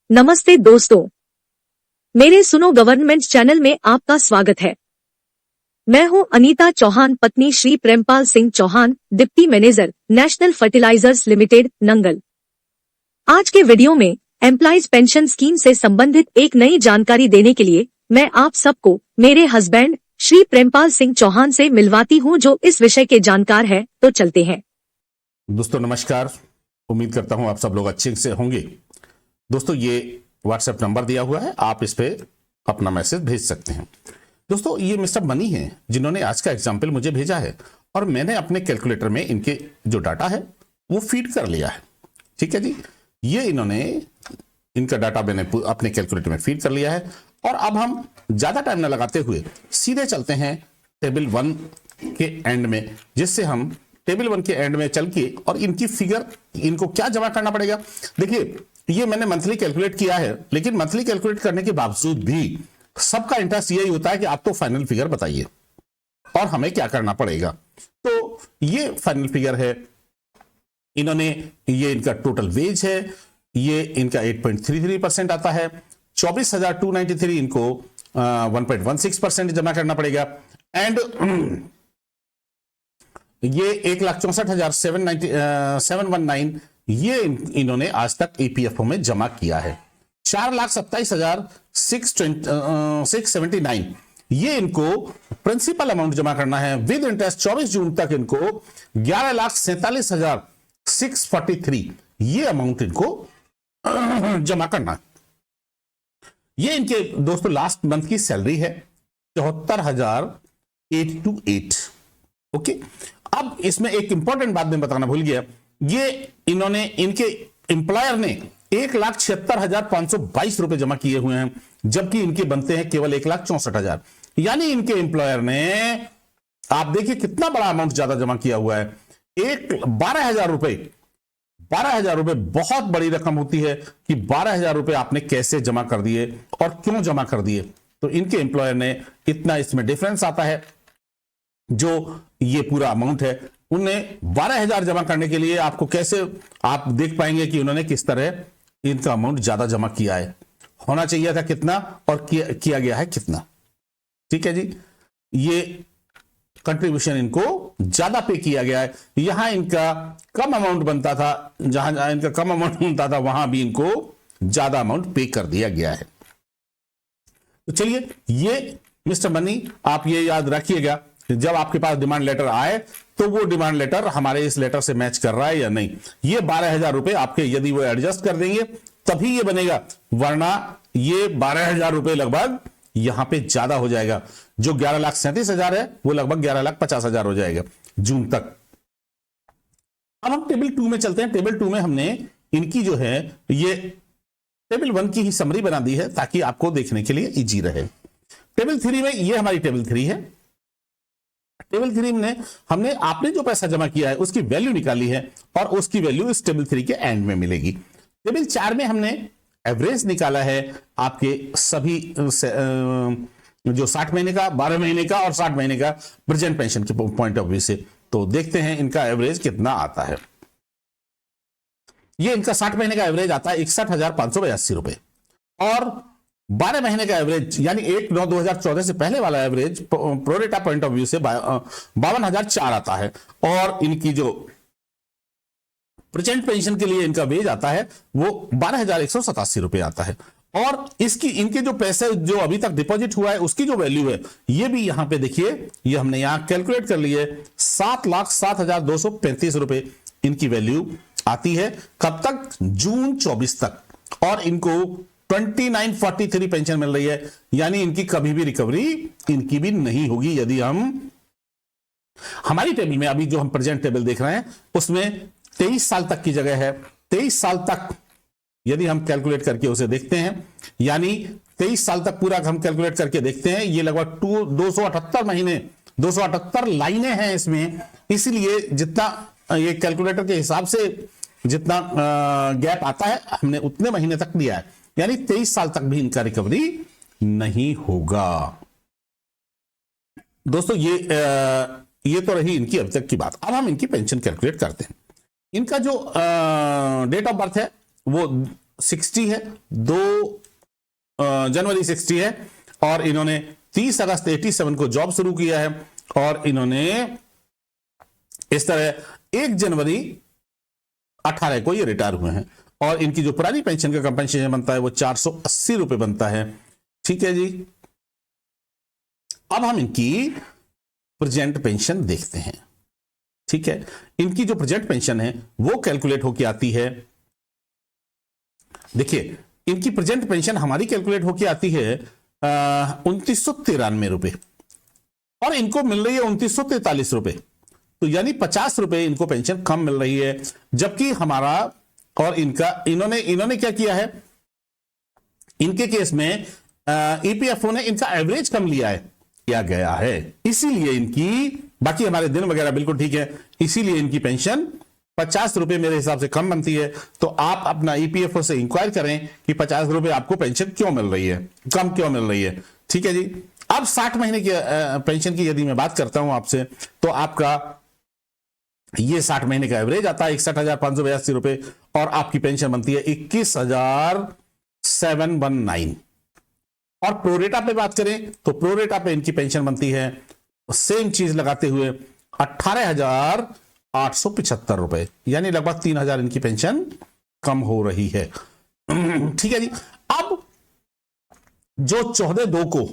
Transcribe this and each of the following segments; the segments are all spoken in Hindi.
नमस्ते दोस्तों, मेरे सुनो गवर्नमेंट चैनल में आपका स्वागत है। मैं हूं अनीता चौहान, पत्नी Shri Prempal Singh Chauhan, deputy manager, National Fertilizers Limited, Nangal. आज के वीडियो में एम्प्लॉइज पेंशन स्कीम से संबंधित एक नई जानकारी देने के लिए मैं आप सबको मेरे हस्बैंड श्री प्रेमपाल सिंह चौहान से मिलवाती हूं, जो इस विषय के जानकार है। तो चलते हैं। दोस्तों नमस्कार, उम्मीद करता हूं आप सब लोग अच्छे से होंगे। दोस्तों ये व्हाट्सएप नंबर दिया हुआ है, आप इस पे अपना मैसेज भेज सकते हैं। दोस्तों ये मिस्टर मनी हैं जिन्होंने आज का एग्जाम्पल मुझे भेजा है और मैंने अपने कैलकुलेटर में इनके जो डाटा है वो फीड कर लिया है। ठीक है जी, ये इन्होंने इनका डाटा मैंने अपने कैलकुलेटर में फीड कर लिया है और अब हम ज्यादा टाइम न लगाते हुए सीधे चलते हैं टेबल 1 के एंड में, जिससे हम टेबल 1 के एंड में चल के और इनकी फिगर, इनको क्या जमा करना पड़ेगा। देखिए ये मैंने मंथली कैलकुलेट किया है, लेकिन मंथली कैलकुलेट करने के बावजूद भी सबका इंटरेस्ट यही होता है कि आप तो फाइनल फिगर बताइए और हमें क्या करना पड़ेगा। तो ये फाइनल फिगर है, इन्होंने ये इनका टोटल वेज है, ये इनका 8.33% आता है। 24,293 इनको 1.16% जमा करना पड़ेगा एंड ये 1,64,719 ये इन्होंने आज तक ईपीएफओ में जमा किया है। 4,27,679 ये इनको प्रिंसिपल अमाउंट जमा करना है विद इंटरेस्ट। 24 जून तक इनको 11,47,643 ये अमाउंट इनको जमा करना है। ये इनके दोस्तों लास्ट मंथ की सैलरी है 74,828। ओके, अब इसमें एक इंपॉर्टेंट बात मैं बताना भूल गया, ये इन्होंने इनके एम्प्लॉयर ने 1,76,522 रुपए जमा किए हुए हैं, जबकि इनके बनते हैं केवल 1,64,000। यानी इनके एम्प्लॉयर ने, आप देखिए कितना बड़ा अमाउंट ज्यादा जमा किया हुआ है। 12,000 रुपए, 12,000 रुपए बहुत बड़ी रकम होती है कि 12,000 रुपए आपने कैसे जमा कर दिए और क्यों जमा कर दिए। तो इनके एम्प्लॉयर ने इतना, इसमें डिफरेंस आता है। जो ये पूरा अमाउंट है उन्हें 12,000 जमा करने के लिए आपको कैसे, आप देख पाएंगे कि उन्होंने किस तरह इनका अमाउंट ज्यादा जमा किया है। होना चाहिए था कितना और किया गया है कितना। ठीक है जी, ये कंट्रीब्यूशन इनको ज्यादा पे किया गया है। यहां इनका कम अमाउंट बनता था, जहां इनका कम अमाउंट बनता था वहां भी इनको ज्यादा अमाउंट पे कर दिया गया है। तो चलिए, ये मिस्टर मनी आप ये याद रखिएगा, जब आपके पास डिमांड लेटर आए तो वो डिमांड लेटर हमारे इस लेटर से मैच कर रहा है या नहीं। ये 12,000 रुपए आपके यदि वो एडजस्ट कर देंगे तभी ये बनेगा, वरना ये 12,000 रुपए लगभग यहां पे ज्यादा हो जाएगा। जो 11,37,000 है वो लगभग 11,50,000 हो जाएगा जून तक। अब हम टेबल 2 में चलते हैं। टेबल 2 में हमने इनकी जो है ये टेबल 1 की ही समरी बना दी है ताकि आपको देखने के लिए इजी रहे। टेबल 3 में, ये हमारी टेबल 3 है। टेबल 3 में हमने आपने जो पैसा जमा किया है उसकी वैल्यू निकाली है और उसकी वैल्यू इस टेबल 3 के एंड में मिलेगी। टेबल 4 में हमने एवरेज निकाला है आपके सभी जो 60 महीने का, 12 महीने का और 60 महीने का प्रेजेंट पेंशन के पॉइंट ऑफ व्यू से। तो देखते हैं इनका एवरेज कितना आता है। ये इनका 60 महीने का एवरेज आता है 61,582 रुपए और 12 महीने का एवरेज यानी 1/9/2014 से पहले वाला average pro rata point of view से 52,004 आता है और इनकी जो प्रेजेंट पेंशन के लिए इनका वेज आता है वो 12,187 रुपए आता है। और इसकी, इनके जो पैसे जो अभी तक डिपॉजिट हुआ है उसकी जो वैल्यू है ये भी यहां पे देखिए, ये हमने यहां कैलकुलेट कर लिए 7,07,235 रुपए इनकी वैल्यू आती है। कब तक? जून 24 तक। और इनको 2943 पेंशन मिल रही है, यानी इनकी कभी भी रिकवरी इनकी भी नहीं होगी। यदि हम हमारी टेबल में अभी जो हम प्रेजेंट टेबल देख रहे हैं उसमें 23 साल तक की जगह है। 23 साल तक यदि हम कैलकुलेट करके उसे देखते हैं, यानी 23 साल तक पूरा हम कैलकुलेट करके देखते हैं, ये लगभग 278 महीने, 278 लाइनें हैं इसमें। इसलिए जितना ये कैलकुलेटर के हिसाब से जितना गैप आता है हमने उतने महीने तक दिया है, यानी 23 साल तक भी इनका रिकवरी नहीं होगा। दोस्तों ये तो रही इनकी अभी तक की बात। अब हम इनकी पेंशन कैलकुलेट करते हैं। इनका जो डेट ऑफ बर्थ है वो 60 है, 2 जनवरी 60 है, और इन्होंने 30 अगस्त 87 को जॉब शुरू किया है, और इन्होंने इस तरह 1 जनवरी 18 को ये रिटायर हुए हैं, और इनकी जो पुरानी पेंशन का कंपनसेशन बनता है वो 480 रुपए बनता है। ठीक है जी। अब हम इनकी प्रेजेंट पेंशन देखते हैं। ठीक है, इनकी जो प्रेजेंट पेंशन है वो कैलकुलेट होके आती है। देखिए, इनकी प्रेजेंट पेंशन हमारी कैलकुलेट होके आती है 2993 रुपए, और इनको मिल रही है 2943 रुपए, तो यानी 50 रुपए इनको पेंशन कम मिल रही है। जबकि हमारा और इनका, इन्होंने क्या किया है, इनके केस में ईपीएफओ ने इनका एवरेज कम किया गया है, इसीलिए इनकी, बाकी हमारे दिन वगैरह बिल्कुल ठीक है, इसीलिए इनकी पेंशन 50 रुपए मेरे हिसाब से कम बनती है। तो आप अपना ईपीएफओ से इंक्वायर करें कि 50 रुपए आपको पेंशन क्यों मिल रही है, कम क्यों मिल रही है। ठीक है जी। अब 60 महीने की पेंशन की यदि मैं बात करता हूं आपसे, तो आपका ये 60 महीने का एवरेज आता है 61,582 रुपए, और आपकी पेंशन बनती है 21,719। और प्रोरेटा पे बात करें तो प्रोरेटा पे इनकी पेंशन बनती है, सेम चीज लगाते हुए, 18,875 रुपए, यानी लगभग 3,000 इनकी पेंशन कम हो रही है। ठीक है जी। अब जो 14/2 को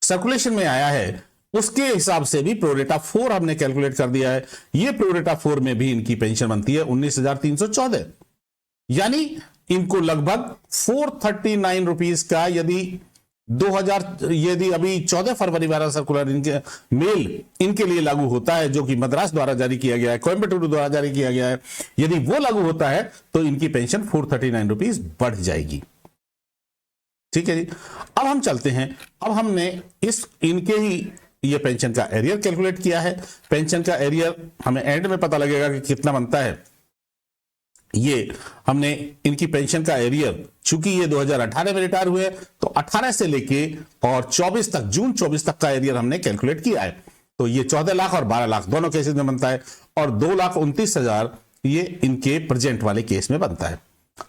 सर्कुलेशन में आया है उसके हिसाब से भी प्रोरेटा 4 हमने कैलकुलेट कर दिया है। ये प्रोरेटा 4 में भी इनकी पेंशन बनती है 19,314, यानी इनको लगभग 439 रुपीज का, यदि अभी 14 फरवरी वाला सर्कुलर इनके मेल इनके लिए लागू होता है, जो कि मद्रास द्वारा जारी किया गया है, कोयम्बटूर द्वारा जारी किया गया है, यदि वो लागू होता है तो इनकी पेंशन 439 रुपीज बढ़ जाएगी। ठीक है जी। अब हम चलते हैं, अब हमने इनके ही ये पेंशन का एरियर कैलकुलेट किया है। पेंशन का एरियर हमें एंड में पता लगेगा कि कितना बनता है। ये हमने इनकी पेंशन का एरियर, चूंकि ये 2018 में रिटायर हुए, तो 18 से लेके और 24 तक, जून 24 तक का एरियर हमने कैलकुलेट किया है। तो ये 14 लाख और 12 लाख दोनों केसेस में बनता है, और 2,29,000 ये इनके प्रेजेंट वाले केस में बनता है।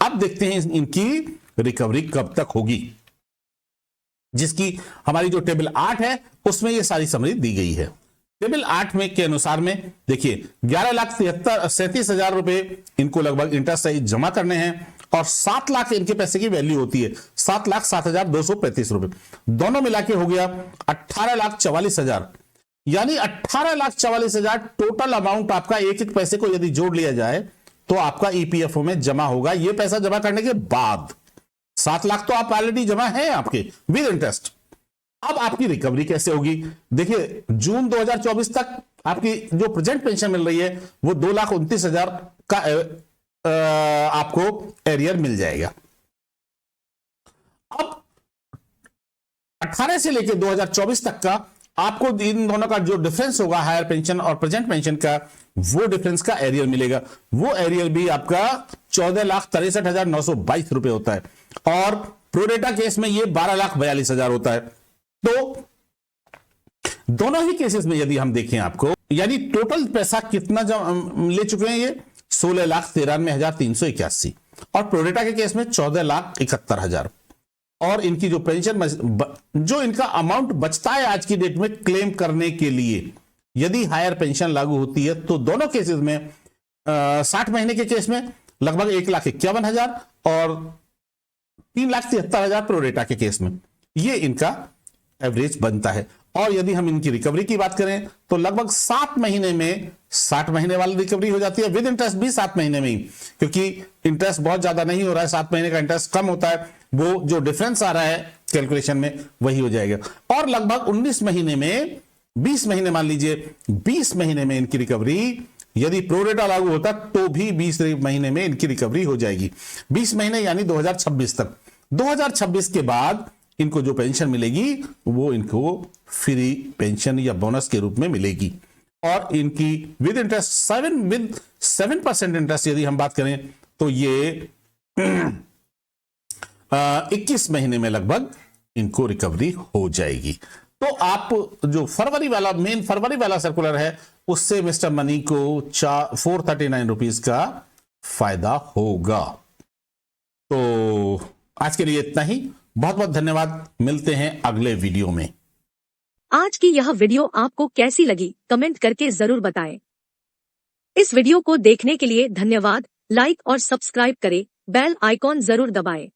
अब देखते हैं इनकी रिकवरी कब तक होगी, जिसकी हमारी जो टेबल 8 है उसमें ये सारी समरी दी गई है। टेबल 8 में के अनुसार में देखिए, 11,37,000 रुपए इनको लगभग इंटरेस्ट जमा करने हैं, और 7 लाख इनके पैसे की वैल्यू होती है, 7,07,235 रुपए, दोनों मिला के हो गया 18,44,000, यानी 18,44,000 टोटल अमाउंट आपका, एक एक पैसे को यदि जोड़ लिया जाए तो आपका ईपीएफओ में जमा होगा। ये पैसा जमा करने के बाद 7 लाख तो आप ऑलरेडी जमा है आपके विद इंटरेस्ट। अब आपकी रिकवरी कैसे होगी? देखिए, जून 2024 तक आपकी जो प्रेजेंट पेंशन मिल रही है वो 2,29,000 का आपको एरियर मिल जाएगा। अब 18 से लेकर 2024 तक का आपको इन दोनों का जो डिफरेंस होगा, हायर पेंशन और प्रेजेंट पेंशन का, वो डिफरेंस का एरियर मिलेगा। वो एरियर भी आपका 14,63,922 रुपए होता है, और प्रोरेटा केस में ये 12,42,000 होता है। तो दोनों ही केसेस में यदि हम देखें आपको, यानी टोटल पैसा कितना ले चुके हैं ये 16,93,381, और प्रोरेटा के केस में 14,71,000। और इनकी जो पेंशन, जो इनका अमाउंट बचता है आज की डेट में क्लेम करने के लिए, यदि हायर पेंशन लागू होती है, तो दोनों केसेस में 60 महीने के केस में लगभग 1,51,000 और 3,73,000 प्रोरेटा के केस में, ये इनका एवरेज बनता है। और यदि हम इनकी रिकवरी की बात करें तो लगभग 7 महीने में 60 महीने वाली रिकवरी हो जाती है, विद इंटरेस्ट भी 7 महीने में ही, क्योंकि इंटरेस्ट बहुत ज्यादा नहीं हो रहा है, 7 महीने का इंटरेस्ट कम होता है, वो जो डिफरेंस आ रहा है कैलकुलेशन में वही हो जाएगा। और लगभग 19 महीने में, 20 महीने मान लीजिए, 20 महीने में इनकी रिकवरी, यदि प्रोरेटा लागू होता तो भी 20 महीने में इनकी रिकवरी हो जाएगी। 20 महीने यानी 2026 तक। 2026 के बाद इनको जो पेंशन मिलेगी वो इनको फ्री पेंशन या बोनस के रूप में मिलेगी, और इनकी विद इंटरेस्ट 7% इंटरेस्ट यदि हम बात करें तो ये 21 महीने में लगभग इनको रिकवरी हो जाएगी। तो आप जो मेन फरवरी वाला सर्कुलर है, उससे मिस्टर मनी को 439 रुपीज का फायदा होगा। तो आज के लिए इतना ही। बहुत बहुत धन्यवाद, मिलते हैं अगले वीडियो में। आज की यह वीडियो आपको कैसी लगी कमेंट करके जरूर बताएं। इस वीडियो को देखने के लिए धन्यवाद। लाइक और सब्सक्राइब करें, बेल आइकॉन जरूर दबाएं।